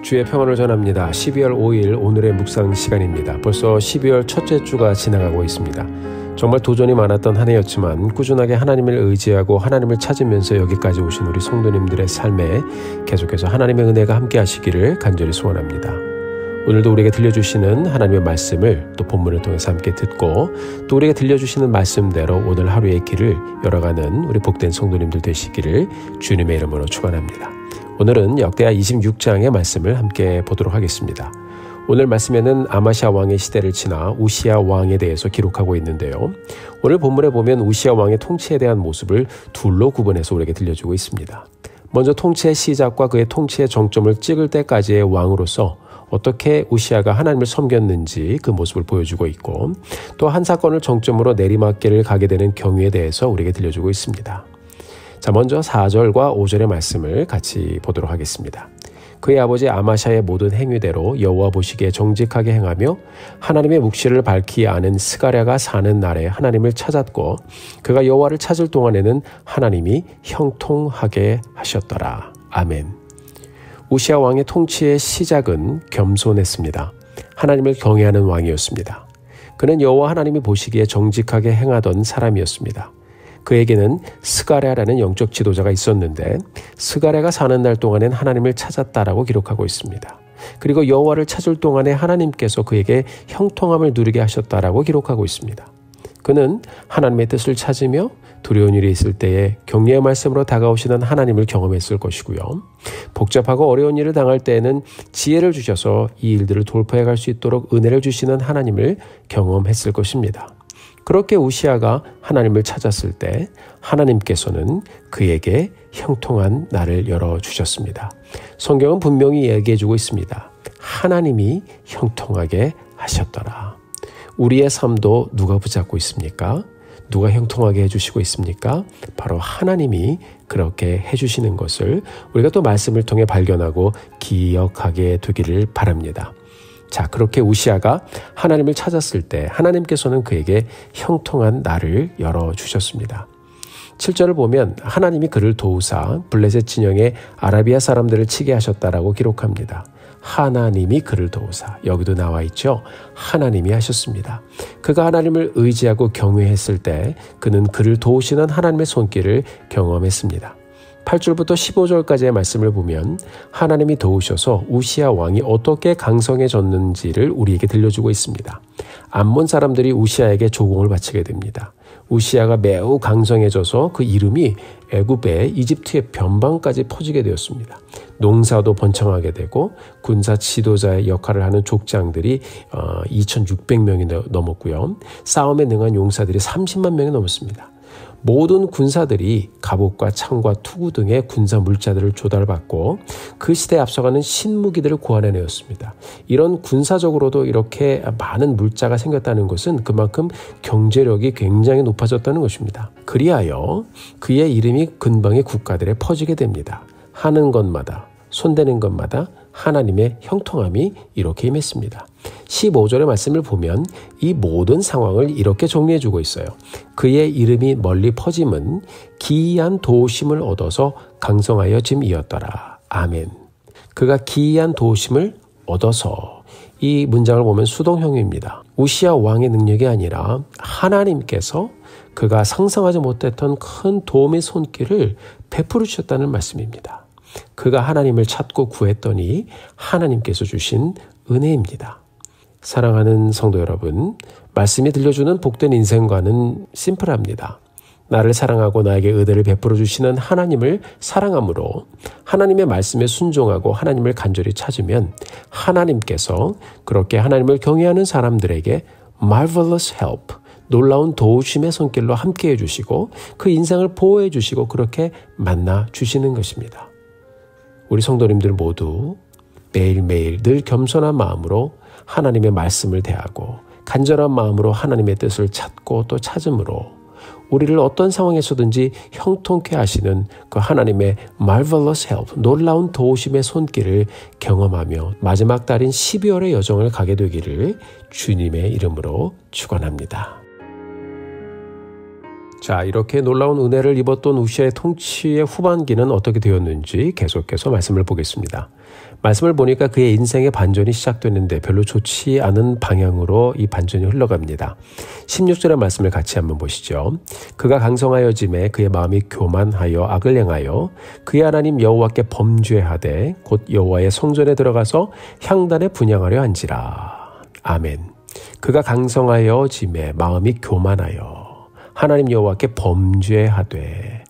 주의 평안을 전합니다. 12월 5일 오늘의 묵상 시간입니다. 벌써 12월 첫째 주가 지나가고 있습니다. 정말 도전이 많았던 한 해였지만 꾸준하게 하나님을 의지하고 하나님을 찾으면서 여기까지 오신 우리 성도님들의 삶에 계속해서 하나님의 은혜가 함께 하시기를 간절히 소원합니다. 오늘도 우리에게 들려주시는 하나님의 말씀을 또 본문을 통해서 함께 듣고 또 우리에게 들려주시는 말씀대로 오늘 하루의 길을 열어가는 우리 복된 성도님들 되시기를 주님의 이름으로 축원합니다. 오늘은 역대하 26장의 말씀을 함께 보도록 하겠습니다. 오늘 말씀에는 아마시아 왕의 시대를 지나 우시아 왕에 대해서 기록하고 있는데요. 오늘 본문에 보면 우시아 왕의 통치에 대한 모습을 둘로 구분해서 우리에게 들려주고 있습니다. 먼저 통치의 시작과 그의 통치의 정점을 찍을 때까지의 왕으로서 어떻게 우시아가 하나님을 섬겼는지 그 모습을 보여주고 있고 또 한 사건을 정점으로 내리막길을 가게 되는 경위에 대해서 우리에게 들려주고 있습니다. 자, 먼저 4절과 5절의 말씀을 같이 보도록 하겠습니다. 그의 아버지 아마샤의 모든 행위대로 여호와 보시기에 정직하게 행하며 하나님의 묵시를 밝히 아는 스가랴가 사는 날에 하나님을 찾았고 그가 여호와를 찾을 동안에는 하나님이 형통하게 하셨더라. 아멘. 우시아 왕의 통치의 시작은 겸손했습니다. 하나님을 경외하는 왕이었습니다. 그는 여호와 하나님이 보시기에 정직하게 행하던 사람이었습니다. 그에게는 스가랴라는 영적 지도자가 있었는데 스가랴가 사는 날 동안엔 하나님을 찾았다라고 기록하고 있습니다. 그리고 여호와를 찾을 동안에 하나님께서 그에게 형통함을 누리게 하셨다라고 기록하고 있습니다. 그는 하나님의 뜻을 찾으며 두려운 일이 있을 때에 격려의 말씀으로 다가오시는 하나님을 경험했을 것이고요. 복잡하고 어려운 일을 당할 때에는 지혜를 주셔서 이 일들을 돌파해 갈 수 있도록 은혜를 주시는 하나님을 경험했을 것입니다. 그렇게 우시아가 하나님을 찾았을 때 하나님께서는 그에게 형통한 날을 열어주셨습니다. 성경은 분명히 얘기해주고 있습니다. 하나님이 형통하게 하셨더라. 우리의 삶도 누가 붙잡고 있습니까? 누가 형통하게 해주시고 있습니까? 바로 하나님이 그렇게 해주시는 것을 우리가 또 말씀을 통해 발견하고 기억하게 되기를 바랍니다. 자, 그렇게 우시아가 하나님을 찾았을 때 하나님께서는 그에게 형통한 날을 열어주셨습니다. 7절을 보면 하나님이 그를 도우사 블레셋 진영의 아라비아 사람들을 치게 하셨다라고 기록합니다. 하나님이 그를 도우사, 여기도 나와 있죠. 하나님이 하셨습니다. 그가 하나님을 의지하고 경외했을 때 그는 그를 도우시는 하나님의 손길을 경험했습니다. 8절부터 15절까지의 말씀을 보면 하나님이 도우셔서 우시아 왕이 어떻게 강성해졌는지를 우리에게 들려주고 있습니다. 암몬 사람들이 우시아에게 조공을 바치게 됩니다. 우시아가 매우 강성해져서 그 이름이 애굽에 이집트의 변방까지 퍼지게 되었습니다. 농사도 번창하게 되고 군사 지도자의 역할을 하는 족장들이 2,600명이 넘었고요. 싸움에 능한 용사들이 30만 명이 넘었습니다. 모든 군사들이 갑옷과 창과 투구 등의 군사 물자들을 조달받고 그 시대에 앞서가는 신무기들을 고안해내었습니다. 이런 군사적으로도 이렇게 많은 물자가 생겼다는 것은 그만큼 경제력이 굉장히 높아졌다는 것입니다. 그리하여 그의 이름이 근방의 국가들에 퍼지게 됩니다. 하는 것마다 손대는 것마다 하나님의 형통함이 이렇게 임했습니다. 15절의 말씀을 보면 이 모든 상황을 이렇게 정리해주고 있어요. 그의 이름이 멀리 퍼짐은 기이한 도우심을 얻어서 강성하여 짐이었더라. 아멘. 그가 기이한 도우심을 얻어서, 이 문장을 보면 수동형입니다. 우시아 왕의 능력이 아니라 하나님께서 그가 상상하지 못했던 큰 도움의 손길을 베풀어 주셨다는 말씀입니다. 그가 하나님을 찾고 구했더니 하나님께서 주신 은혜입니다. 사랑하는 성도 여러분, 말씀이 들려주는 복된 인생과는 심플합니다. 나를 사랑하고 나에게 은혜를 베풀어 주시는 하나님을 사랑함으로 하나님의 말씀에 순종하고 하나님을 간절히 찾으면 하나님께서 그렇게 하나님을 경외하는 사람들에게 marvelous help, 놀라운 도우심의 손길로 함께해 주시고 그 인생을 보호해 주시고 그렇게 만나 주시는 것입니다. 우리 성도님들 모두 매일매일 늘 겸손한 마음으로 하나님의 말씀을 대하고 간절한 마음으로 하나님의 뜻을 찾고 또 찾음으로 우리를 어떤 상황에서든지 형통케 하시는 그 하나님의 marvelous help, 놀라운 도우심의 손길을 경험하며 마지막 달인 12월의 여정을 가게 되기를 주님의 이름으로 축원합니다. 자, 이렇게 놀라운 은혜를 입었던 우시아의 통치의 후반기는 어떻게 되었는지 계속해서 말씀을 보겠습니다. 말씀을 보니까 그의 인생의 반전이 시작됐는데 별로 좋지 않은 방향으로 이 반전이 흘러갑니다. 16절의 말씀을 같이 한번 보시죠. 그가 강성하여짐에 그의 마음이 교만하여 악을 행하여 그의 하나님 여호와께 범죄하되 곧 여호와의 성전에 들어가서 향단에 분향하려 한지라. 아멘. 그가 강성하여짐에 마음이 교만하여 하나님 여호와께 범죄하되.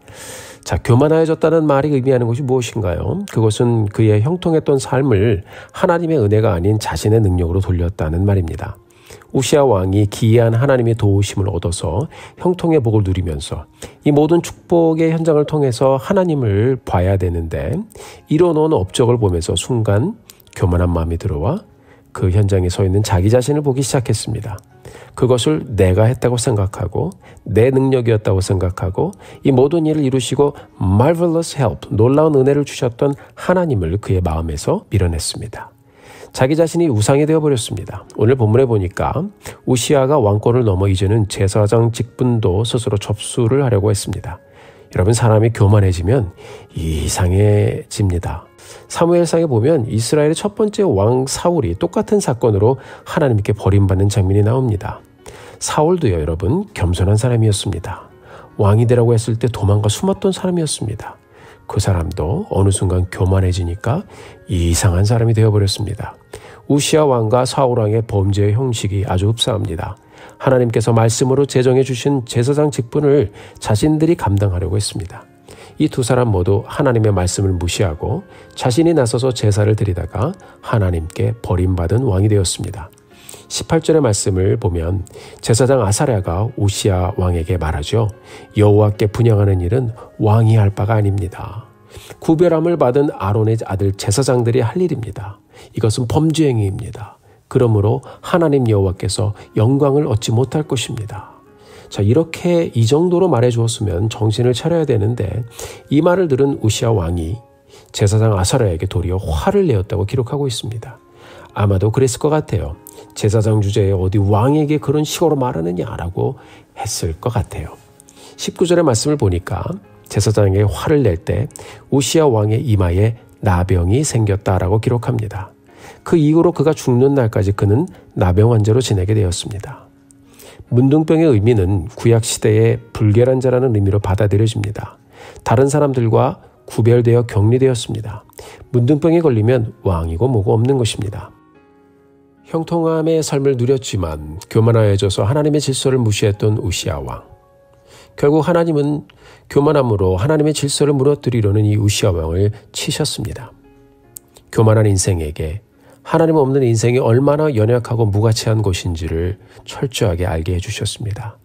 자, 교만하여졌다는 말이 의미하는 것이 무엇인가요? 그것은 그의 형통했던 삶을 하나님의 은혜가 아닌 자신의 능력으로 돌렸다는 말입니다. 우시아 왕이 기이한 하나님의 도우심을 얻어서 형통의 복을 누리면서 이 모든 축복의 현장을 통해서 하나님을 봐야 되는데 이뤄놓은 업적을 보면서 순간 교만한 마음이 들어와 그 현장에 서 있는 자기 자신을 보기 시작했습니다. 그것을 내가 했다고 생각하고 내 능력이었다고 생각하고 이 모든 일을 이루시고 marvelous help, 놀라운 은혜를 주셨던 하나님을 그의 마음에서 밀어냈습니다. 자기 자신이 우상이 되어버렸습니다. 오늘 본문에 보니까 우시아가 왕권을 넘어 이제는 제사장 직분도 스스로 접수를 하려고 했습니다. 여러분, 사람이 교만해지면 이상해집니다. 사무엘상에 보면 이스라엘의 첫 번째 왕 사울이 똑같은 사건으로 하나님께 버림받는 장면이 나옵니다. 사울도요, 여러분, 겸손한 사람이었습니다. 왕이 되라고 했을 때 도망가 숨었던 사람이었습니다. 그 사람도 어느 순간 교만해지니까 이상한 사람이 되어버렸습니다. 우시아 왕과 사울 왕의 범죄의 형식이 아주 흡사합니다. 하나님께서 말씀으로 제정해 주신 제사장 직분을 자신들이 감당하려고 했습니다. 이 두 사람 모두 하나님의 말씀을 무시하고 자신이 나서서 제사를 드리다가 하나님께 버림받은 왕이 되었습니다. 18절의 말씀을 보면 제사장 아사랴가 우시아 왕에게 말하죠. 여호와께 분향하는 일은 왕이 할 바가 아닙니다. 구별함을 받은 아론의 아들 제사장들이 할 일입니다. 이것은 범죄 행위입니다. 그러므로 하나님 여호와께서 영광을 얻지 못할 것입니다. 자, 이렇게 이 정도로 말해 주었으면 정신을 차려야 되는데 이 말을 들은 우시아 왕이 제사장 아사랴에게 도리어 화를 내었다고 기록하고 있습니다. 아마도 그랬을 것 같아요. 제사장 주제에 어디 왕에게 그런 식으로 말하느냐라고 했을 것 같아요. 19절의 말씀을 보니까 제사장에게 화를 낼 때 우시아 왕의 이마에 나병이 생겼다라고 기록합니다. 그 이후로 그가 죽는 날까지 그는 나병 환자로 지내게 되었습니다. 문둥병의 의미는 구약시대의 불결한 자라는 의미로 받아들여집니다. 다른 사람들과 구별되어 격리되었습니다. 문둥병에 걸리면 왕이고 뭐고 없는 것입니다. 형통함의 삶을 누렸지만 교만하여져서 하나님의 질서를 무시했던 우시아 왕. 결국 하나님은 교만함으로 하나님의 질서를 무너뜨리려는 이 우시아 왕을 치셨습니다. 교만한 인생에게 하나님 없는 인생이 얼마나 연약하고 무가치한 것인지를 철저하게 알게 해주셨습니다.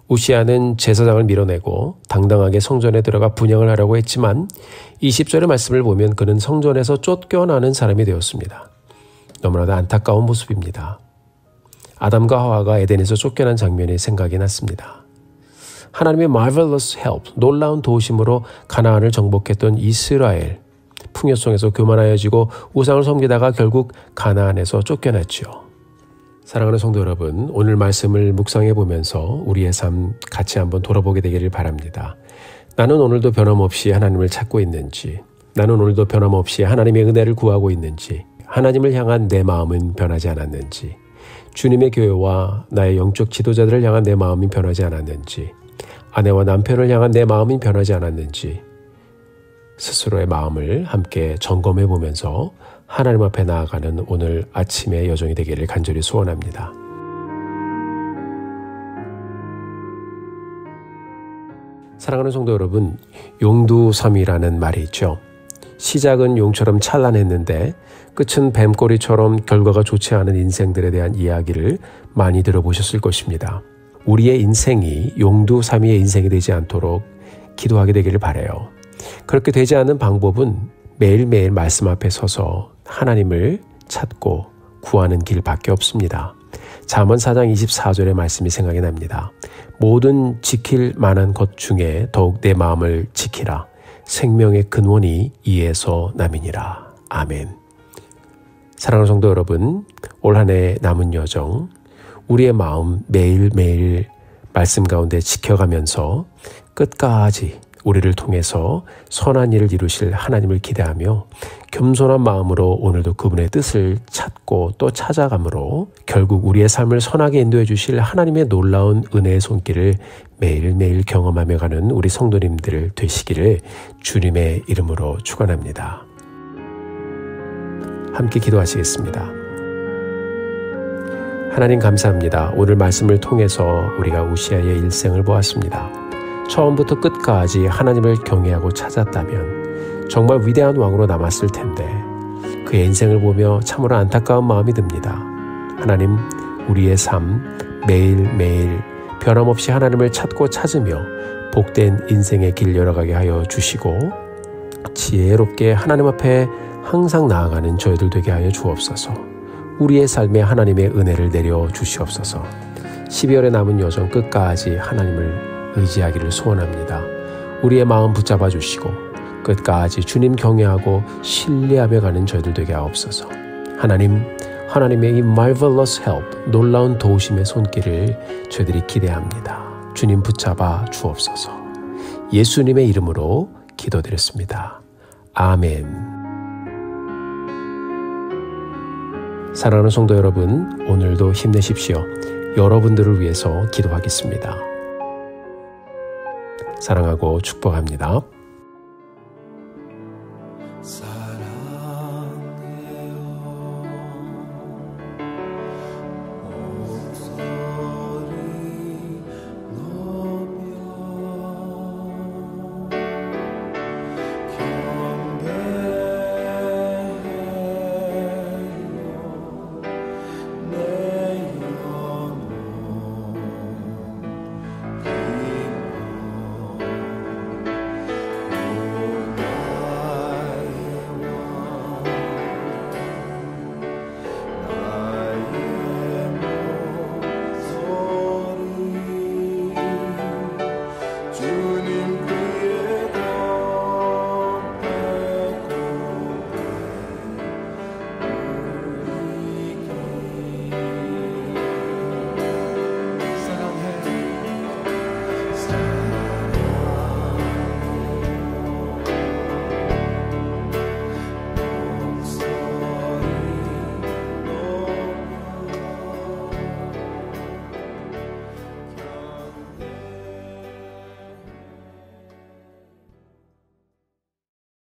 우시아는 제사장을 밀어내고 당당하게 성전에 들어가 분향을 하려고 했지만 20절의 말씀을 보면 그는 성전에서 쫓겨나는 사람이 되었습니다. 너무나도 안타까운 모습입니다. 아담과 하와가 에덴에서 쫓겨난 장면이 생각이 났습니다. 하나님의 marvelous help, 놀라운 도우심으로 가나안을 정복했던 이스라엘, 풍요성에서 교만하여지고 우상을 섬기다가 결국 가나안에서 쫓겨났죠. 사랑하는 성도 여러분, 오늘 말씀을 묵상해 보면서 우리의 삶 같이 한번 돌아보게 되기를 바랍니다. 나는 오늘도 변함없이 하나님을 찾고 있는지, 나는 오늘도 변함없이 하나님의 은혜를 구하고 있는지, 하나님을 향한 내 마음은 변하지 않았는지, 주님의 교회와 나의 영적 지도자들을 향한 내 마음이 변하지 않았는지, 아내와 남편을 향한 내 마음이 변하지 않았는지, 스스로의 마음을 함께 점검해 보면서 하나님 앞에 나아가는 오늘 아침의 여정이 되기를 간절히 소원합니다. 사랑하는 성도 여러분, 용두삼위라는 말이 있죠. 시작은 용처럼 찬란했는데 끝은 뱀꼬리처럼 결과가 좋지 않은 인생들에 대한 이야기를 많이 들어보셨을 것입니다. 우리의 인생이 용두삼위의 인생이 되지 않도록 기도하게 되기를 바라요. 그렇게 되지 않는 방법은 매일매일 말씀 앞에 서서 하나님을 찾고 구하는 길밖에 없습니다. 잠언 4장 24절의 말씀이 생각이 납니다. 모든 지킬 만한 것 중에 더욱 내 마음을 지키라. 생명의 근원이 이에서 남이니라. 아멘. 사랑하는 성도 여러분, 올 한 해 남은 여정, 우리의 마음 매일매일 말씀 가운데 지켜가면서 끝까지 우리를 통해서 선한 일을 이루실 하나님을 기대하며 겸손한 마음으로 오늘도 그분의 뜻을 찾고 또 찾아감으로 결국 우리의 삶을 선하게 인도해 주실 하나님의 놀라운 은혜의 손길을 매일매일 경험하며 가는 우리 성도님들 되시기를 주님의 이름으로 축원합니다. 함께 기도하시겠습니다. 하나님 감사합니다. 오늘 말씀을 통해서 우리가 우시아의 일생을 보았습니다. 처음부터 끝까지 하나님을 경외하고 찾았다면 정말 위대한 왕으로 남았을 텐데 그의 인생을 보며 참으로 안타까운 마음이 듭니다. 하나님, 우리의 삶 매일매일 변함없이 하나님을 찾고 찾으며 복된 인생의 길 열어가게 하여 주시고 지혜롭게 하나님 앞에 항상 나아가는 저희들 되게 하여 주옵소서. 우리의 삶에 하나님의 은혜를 내려 주시옵소서. 12월의 남은 여정 끝까지 하나님을 의지하기를 소원합니다. 우리의 마음 붙잡아 주시고 끝까지 주님 경외하고 신뢰하며 가는 저희들 되게 하옵소서. 하나님, 하나님의 이 marvelous help, 놀라운 도우심의 손길을 저희들이 기대합니다. 주님 붙잡아 주옵소서. 예수님의 이름으로 기도드렸습니다. 아멘. 사랑하는 성도 여러분, 오늘도 힘내십시오. 여러분들을 위해서 기도하겠습니다. 사랑하고 축복합니다.